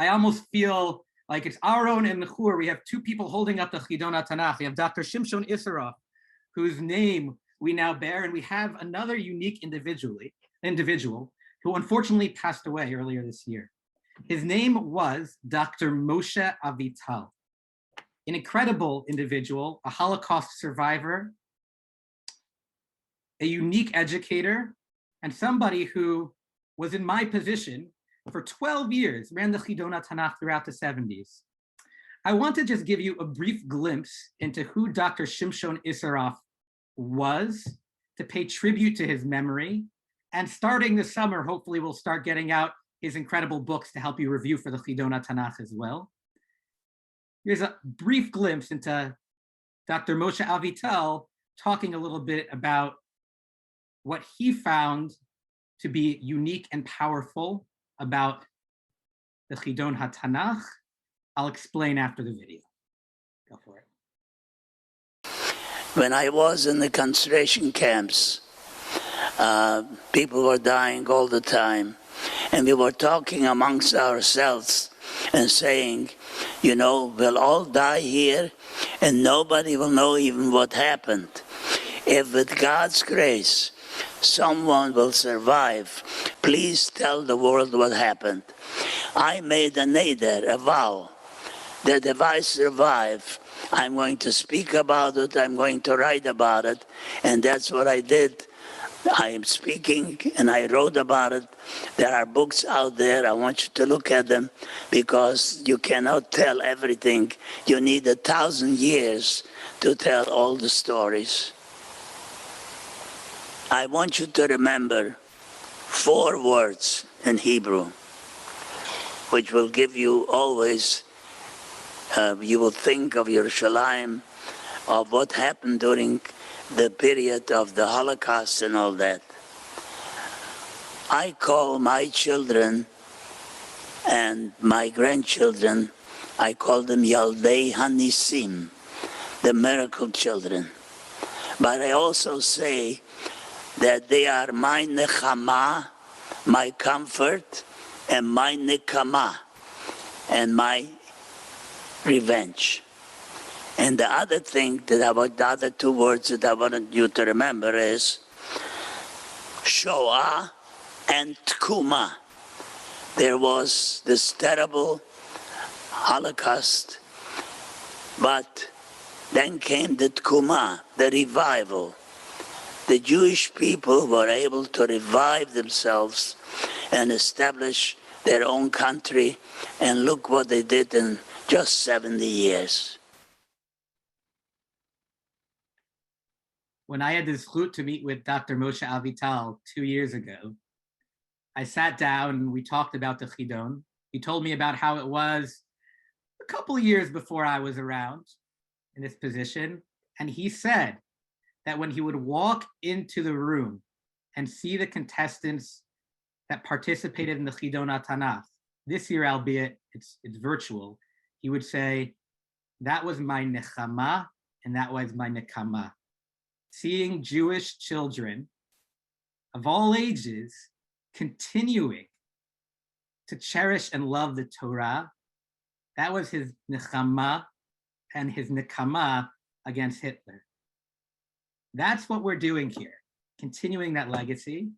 I almost feel like it's Aaron and Nechur. We have two people holding up the Chidon Tanakh. We have Dr. Shimshon Isserov, whose name we now bear, and we have another unique individual who unfortunately passed away earlier this year. His name was Dr. Moshe Avital, an incredible individual, a Holocaust survivor, a unique educator, and somebody who was in my position for 12 years, ran the Chidon Tanakh throughout the 70s. I want to just give you a brief glimpse into who Dr. Shimshon Isserov was, to pay tribute to his memory. And starting this summer, hopefully we'll start getting out his incredible books to help you review for the Chidon Tanakh as well. Here's a brief glimpse into Dr. Moshe Avital talking a little bit about what he found to be unique and powerful about the Chidon HaTanakh. I'll explain after the video. Go for it. When I was in the concentration camps, people were dying all the time. And we were talking amongst ourselves and saying, you know, we'll all die here and nobody will know even what happened. If with God's grace, someone will survive, please tell the world what happened. I made a neder, a vow, that if I survive, I'm going to speak about it, I'm going to write about it, and that's what I did. I am speaking and I wrote about it. There are books out there. I want you to look at them because you cannot tell everything. You need 1,000 years to tell all the stories. I want you to remember 4 words in Hebrew, which will give you always, you will think of Yerushalayim, of what happened during the period of the Holocaust and all that. I call my children and my grandchildren, I call them Yaldei Hanisim, the miracle children. But I also say that they are my nechama, my comfort, and my nekama, and my revenge. And the other thing the other 2 words that I wanted you to remember is Shoah and Tkuma. There was this terrible Holocaust, but then came the Tkuma, the revival. The Jewish people were able to revive themselves and establish their own country, and look what they did in just 70 years. When I had the zchut to meet with Dr. Moshe Avital 2 years ago, I sat down and we talked about the Chidon. He told me about how it was a couple of years before I was around in this position. And he said that when he would walk into the room and see the contestants that participated in the Chidon Tanakh, this year, albeit it's virtual, he would say, that was my nechama and that was my nekama. Seeing Jewish children of all ages continuing to cherish and love the Torah, that was his nechama and his nekama against Hitler. That's what we're doing here, continuing that legacy.